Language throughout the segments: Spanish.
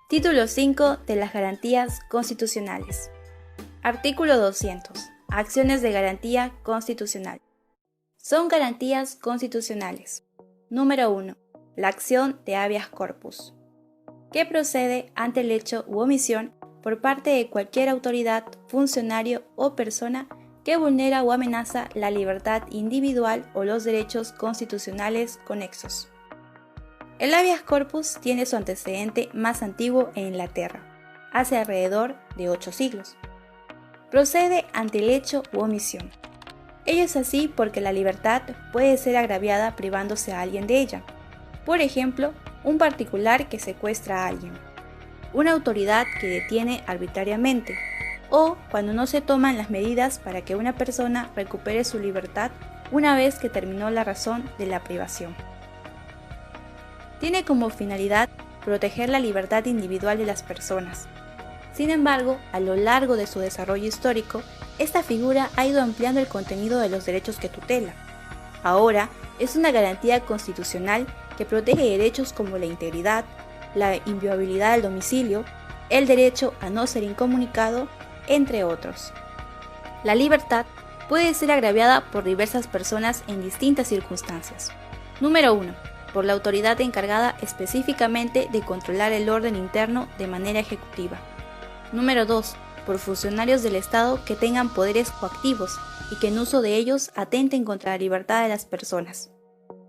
Título 5 de las garantías constitucionales. Artículo 200. Acciones de garantía constitucional. Son garantías constitucionales. Número 1. La acción de habeas corpus, que procede ante el hecho u omisión por parte de cualquier autoridad, funcionario o persona que vulnera o amenaza la libertad individual o los derechos constitucionales conexos. El habeas corpus tiene su antecedente más antiguo en Inglaterra, hace alrededor de 8 siglos. Procede ante el hecho u omisión. Ello es así porque la libertad puede ser agraviada privándose a alguien de ella. Por ejemplo, un particular que secuestra a alguien, una autoridad que detiene arbitrariamente, o cuando no se toman las medidas para que una persona recupere su libertad una vez que terminó la razón de la privación. Tiene como finalidad proteger la libertad individual de las personas. Sin embargo, a lo largo de su desarrollo histórico, esta figura ha ido ampliando el contenido de los derechos que tutela. Ahora, es una garantía constitucional que protege derechos como la integridad, la inviolabilidad del domicilio, el derecho a no ser incomunicado, entre otros. La libertad puede ser agraviada por diversas personas en distintas circunstancias. Número 1. Por la autoridad encargada específicamente de controlar el orden interno de manera ejecutiva. Número 2. Por funcionarios del Estado que tengan poderes coactivos y que en uso de ellos atenten contra la libertad de las personas.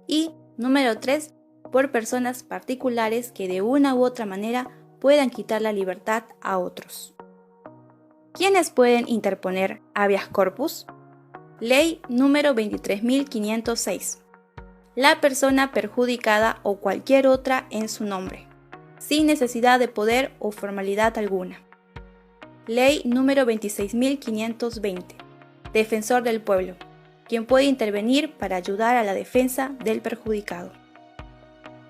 Y número 3. Por personas particulares que de una u otra manera puedan quitar la libertad a otros. ¿Quiénes pueden interponer habeas corpus? Ley número 23.506. La persona perjudicada o cualquier otra en su nombre, sin necesidad de poder o formalidad alguna. Ley número 26.520. Defensor del pueblo, quien puede intervenir para ayudar a la defensa del perjudicado.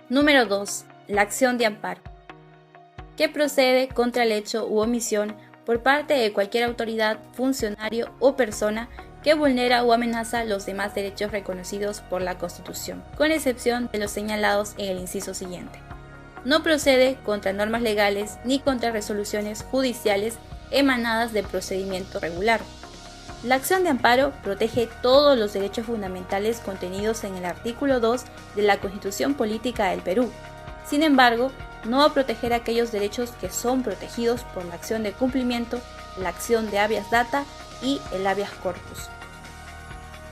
Número 2. La acción de amparo, que procede contra el hecho u omisión por parte de cualquier autoridad, funcionario o persona que vulnera o amenaza los demás derechos reconocidos por la Constitución, con excepción de los señalados en el inciso siguiente. No procede contra normas legales ni contra resoluciones judiciales emanadas del procedimiento regular. La acción de amparo protege todos los derechos fundamentales contenidos en el artículo 2 de la Constitución Política del Perú. Sin embargo, no va a proteger aquellos derechos que son protegidos por la acción de cumplimiento, la acción de habeas data y el habeas corpus.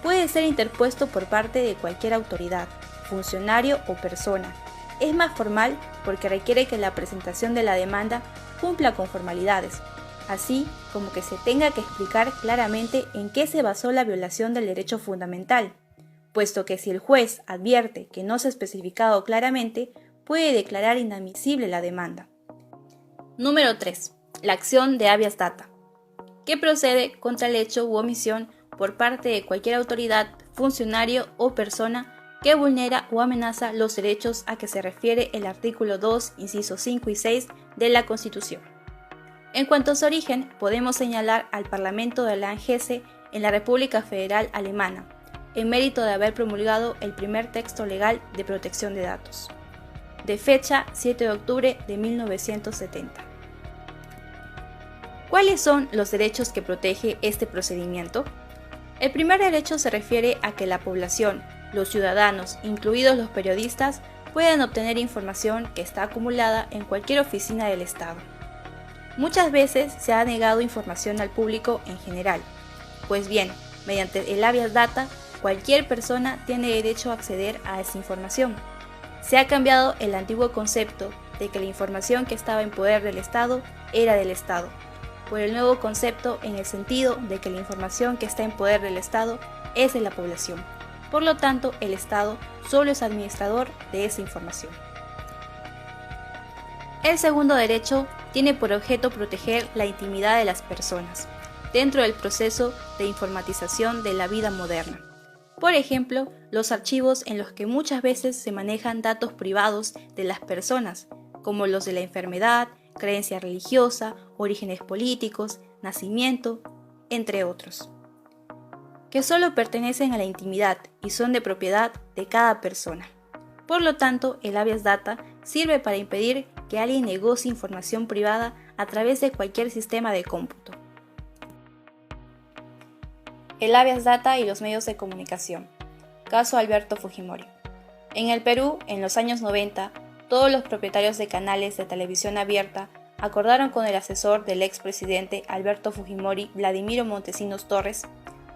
Puede ser interpuesto por parte de cualquier autoridad, funcionario o persona. Es más formal porque requiere que la presentación de la demanda cumpla con formalidades, así como que se tenga que explicar claramente en qué se basó la violación del derecho fundamental, puesto que si el juez advierte que no se ha especificado claramente, puede declarar inadmisible la demanda. Número 3. La acción de habeas data, que procede contra el hecho u omisión por parte de cualquier autoridad, funcionario o persona que vulnera o amenaza los derechos a que se refiere el artículo 2, incisos 5 y 6 de la Constitución. En cuanto a su origen, podemos señalar al Parlamento de la Hesse en la República Federal Alemana, en mérito de haber promulgado el primer texto legal de protección de datos, de fecha 7 de octubre de 1970. ¿Cuáles son los derechos que protege este procedimiento? El primer derecho se refiere a que la población, los ciudadanos, incluidos los periodistas, puedan obtener información que está acumulada en cualquier oficina del Estado. Muchas veces se ha negado información al público en general. Pues bien, mediante el habeas data, cualquier persona tiene derecho a acceder a esa información. Se ha cambiado el antiguo concepto de que la información que estaba en poder del Estado era del Estado, por el nuevo concepto en el sentido de que la información que está en poder del Estado es de la población. Por lo tanto, el Estado solo es administrador de esa información. El segundo derecho tiene por objeto proteger la intimidad de las personas dentro del proceso de informatización de la vida moderna. Por ejemplo, los archivos en los que muchas veces se manejan datos privados de las personas, como los de la enfermedad, creencia religiosa, orígenes políticos, nacimiento, entre otros, que solo pertenecen a la intimidad y son de propiedad de cada persona. Por lo tanto, el habeas data sirve para impedir que alguien negocie información privada a través de cualquier sistema de cómputo. El habeas data y los medios de comunicación. Caso Alberto Fujimori. En el Perú, en los años 90, todos los propietarios de canales de televisión abierta acordaron con el asesor del expresidente Alberto Fujimori, Vladimiro Montesinos Torres,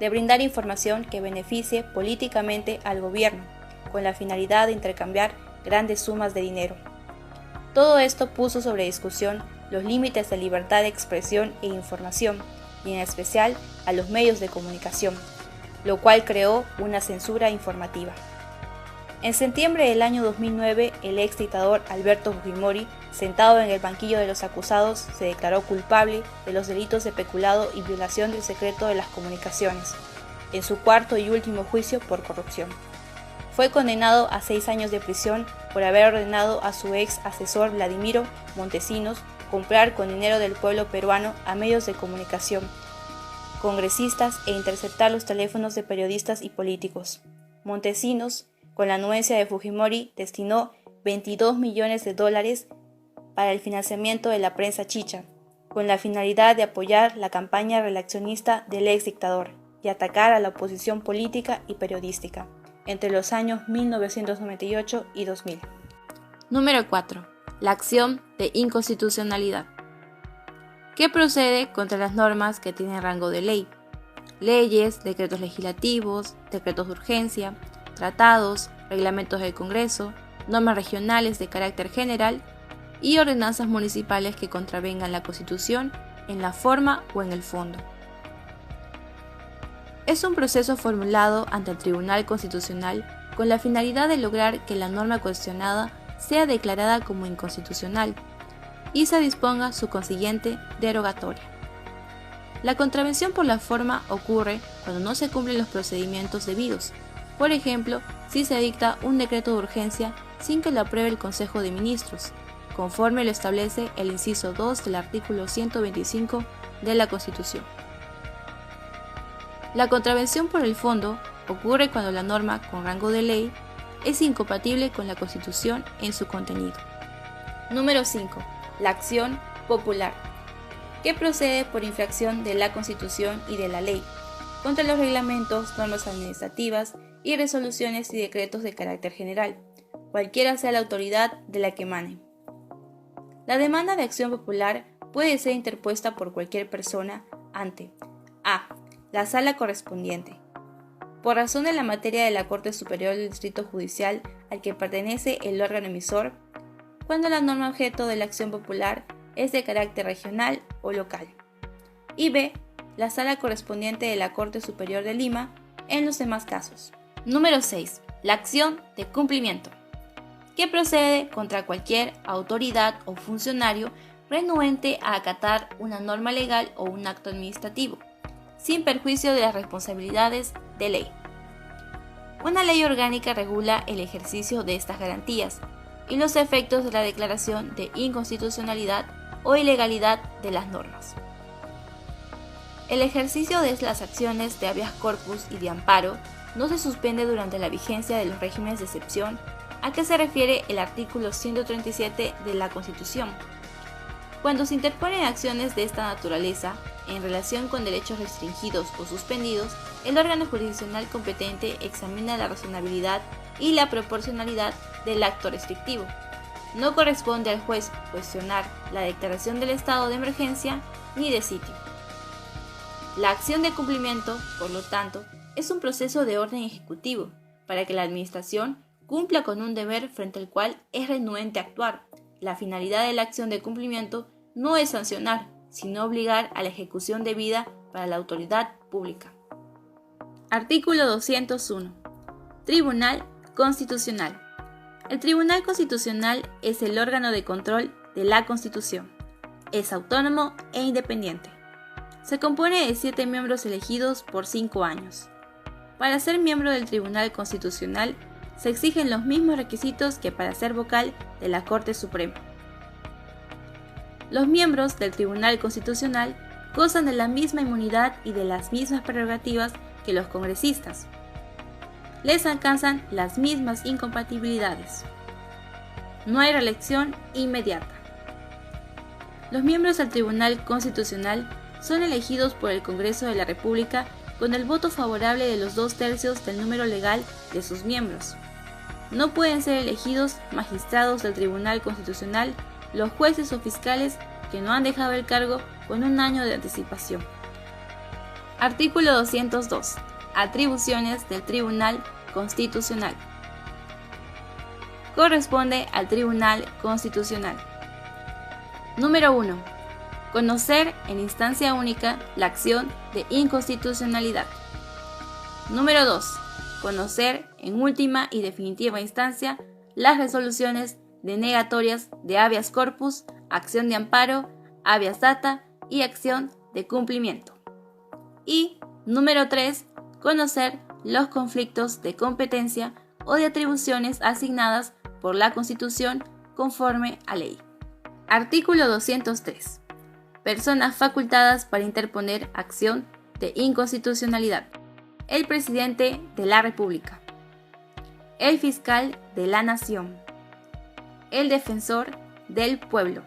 de brindar información que beneficie políticamente al gobierno, con la finalidad de intercambiar grandes sumas de dinero. Todo esto puso sobre discusión los límites de libertad de expresión e información, y en especial a los medios de comunicación, lo cual creó una censura informativa. En septiembre del año 2009, el ex dictador Alberto Fujimori, sentado en el banquillo de los acusados, se declaró culpable de los delitos de peculado y violación del secreto de las comunicaciones, en su cuarto y último juicio por corrupción. Fue condenado a 6 años de prisión por haber ordenado a su ex asesor Vladimiro Montesinos comprar con dinero del pueblo peruano a medios de comunicación, congresistas e interceptar los teléfonos de periodistas y políticos. Montesinos, con la anuencia de Fujimori, destinó $22 millones para el financiamiento de la prensa chicha, con la finalidad de apoyar la campaña reeleccionista del ex dictador y atacar a la oposición política y periodística, entre los años 1998 y 2000. Número 4. La acción de inconstitucionalidad. ¿Qué procede contra las normas que tienen rango de ley? Leyes, decretos legislativos, decretos de urgencia, tratados, reglamentos del Congreso, normas regionales de carácter general y ordenanzas municipales que contravengan la Constitución en la forma o en el fondo. Es un proceso formulado ante el Tribunal Constitucional con la finalidad de lograr que la norma cuestionada sea declarada como inconstitucional y se disponga su consiguiente derogatoria. La contravención por la forma ocurre cuando no se cumplen los procedimientos debidos. Por ejemplo, si se dicta un decreto de urgencia sin que lo apruebe el Consejo de Ministros, conforme lo establece el inciso 2 del artículo 125 de la Constitución. La contravención por el fondo ocurre cuando la norma con rango de ley es incompatible con la Constitución en su contenido. Número 5. La acción popular, que procede por infracción de la Constitución y de la ley, contra los reglamentos, normas administrativas y resoluciones y decretos de carácter general, cualquiera sea la autoridad de la que emane. La demanda de acción popular puede ser interpuesta por cualquier persona ante a. La sala correspondiente, por razón de la materia de la Corte Superior del Distrito Judicial al que pertenece el órgano emisor, cuando la norma objeto de la acción popular es de carácter regional o local, y b. La sala correspondiente de la Corte Superior de Lima en los demás casos. Número 6. La acción de cumplimiento, que procede contra cualquier autoridad o funcionario renuente a acatar una norma legal o un acto administrativo, sin perjuicio de las responsabilidades de ley. Una ley orgánica regula el ejercicio de estas garantías y los efectos de la declaración de inconstitucionalidad o ilegalidad de las normas. El ejercicio de las acciones de habeas corpus y de amparo no se suspende durante la vigencia de los regímenes de excepción a que se refiere el artículo 137 de la Constitución. Cuando se interponen acciones de esta naturaleza, en relación con derechos restringidos o suspendidos, el órgano jurisdiccional competente examina la razonabilidad y la proporcionalidad del acto restrictivo. No corresponde al juez cuestionar la declaración del estado de emergencia ni de sitio. La acción de cumplimiento, por lo tanto, es un proceso de orden ejecutivo para que la administración cumpla con un deber frente al cual es renuente a actuar. La finalidad de la acción de cumplimiento no es sancionar, sino obligar a la ejecución debida para la autoridad pública. Artículo 201. Tribunal Constitucional. El Tribunal Constitucional es el órgano de control de la Constitución. Es autónomo e independiente. Se compone de 7 miembros elegidos por 5 años. Para ser miembro del Tribunal Constitucional se exigen los mismos requisitos que para ser vocal de la Corte Suprema. Los miembros del Tribunal Constitucional gozan de la misma inmunidad y de las mismas prerrogativas que los congresistas. Les alcanzan las mismas incompatibilidades. No hay reelección inmediata. Los miembros del Tribunal Constitucional son elegidos por el Congreso de la República con el voto favorable de los 2/3 del número legal de sus miembros. No pueden ser elegidos magistrados del Tribunal Constitucional los jueces o fiscales que no han dejado el cargo con un año de anticipación. Artículo 202. Atribuciones del Tribunal Constitucional. Corresponde al Tribunal Constitucional. Número 1. Conocer en instancia única la acción de inconstitucionalidad. Número 2. Conocer en última y definitiva instancia las resoluciones denegatorias de habeas corpus, acción de amparo, habeas data y acción de cumplimiento. Y número 3. Conocer los conflictos de competencia o de atribuciones asignadas por la Constitución conforme a ley. Artículo 203. Personas facultadas para interponer acción de inconstitucionalidad. El presidente de la República. El fiscal de la Nación. El defensor del pueblo.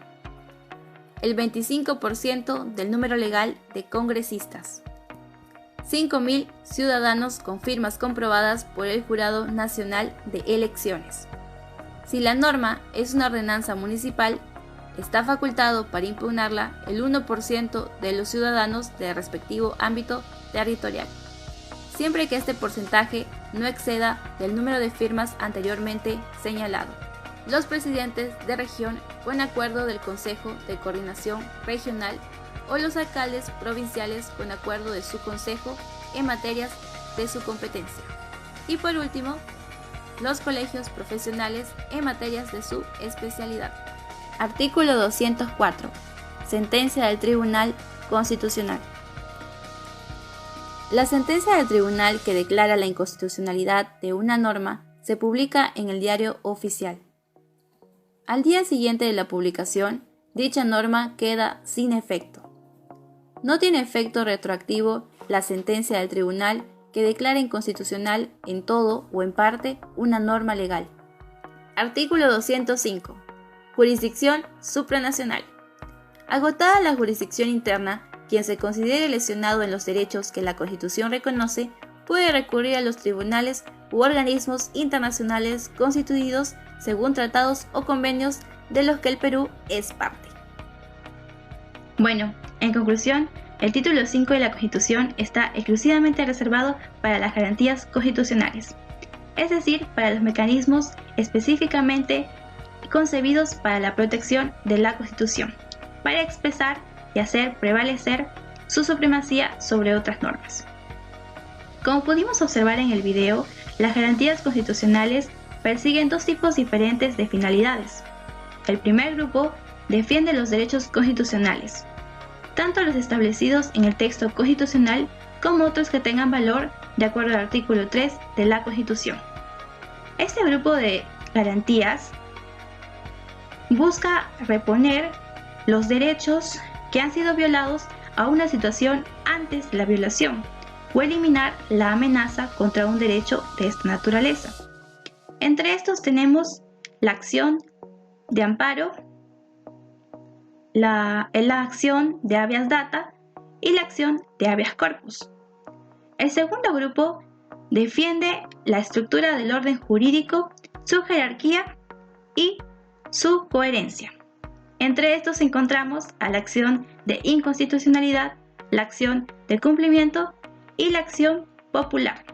El 25% del número legal de congresistas. 5.000 ciudadanos con firmas comprobadas por el Jurado Nacional de Elecciones. Si la norma es una ordenanza municipal, está facultado para impugnarla el 1% de los ciudadanos del respectivo ámbito territorial, siempre que este porcentaje no exceda del número de firmas anteriormente señalado. Los presidentes de región con acuerdo del Consejo de Coordinación Regional o los alcaldes provinciales con acuerdo de su consejo en materias de su competencia. Y por último, los colegios profesionales en materias de su especialidad. Artículo 204. Sentencia del Tribunal Constitucional. La sentencia del tribunal que declara la inconstitucionalidad de una norma se publica en el Diario Oficial. Al día siguiente de la publicación, dicha norma queda sin efecto. No tiene efecto retroactivo la sentencia del tribunal que declara inconstitucional en todo o en parte una norma legal. Artículo 205. Jurisdicción supranacional. Agotada la jurisdicción interna, quien se considere lesionado en los derechos que la Constitución reconoce puede recurrir a los tribunales u organismos internacionales constituidos según tratados o convenios de los que el Perú es parte. Bueno, en conclusión, el título 5 de la Constitución está exclusivamente reservado para las garantías constitucionales, es decir, para los mecanismos específicamente concebidos para la protección de la Constitución, para expresar y hacer prevalecer su supremacía sobre otras normas. Como pudimos observar en el video, las garantías constitucionales persiguen dos tipos diferentes de finalidades. El primer grupo defiende los derechos constitucionales, tanto los establecidos en el texto constitucional como otros que tengan valor de acuerdo al artículo 3 de la Constitución. Este grupo de garantías busca reponer los derechos que han sido violados a una situación antes de la violación o eliminar la amenaza contra un derecho de esta naturaleza. Entre estos tenemos la acción de amparo, la acción de habeas data y la acción de habeas corpus. El segundo grupo defiende la estructura del orden jurídico, su jerarquía y su coherencia. Entre estos encontramos a la acción de inconstitucionalidad, la acción de cumplimiento y la acción popular.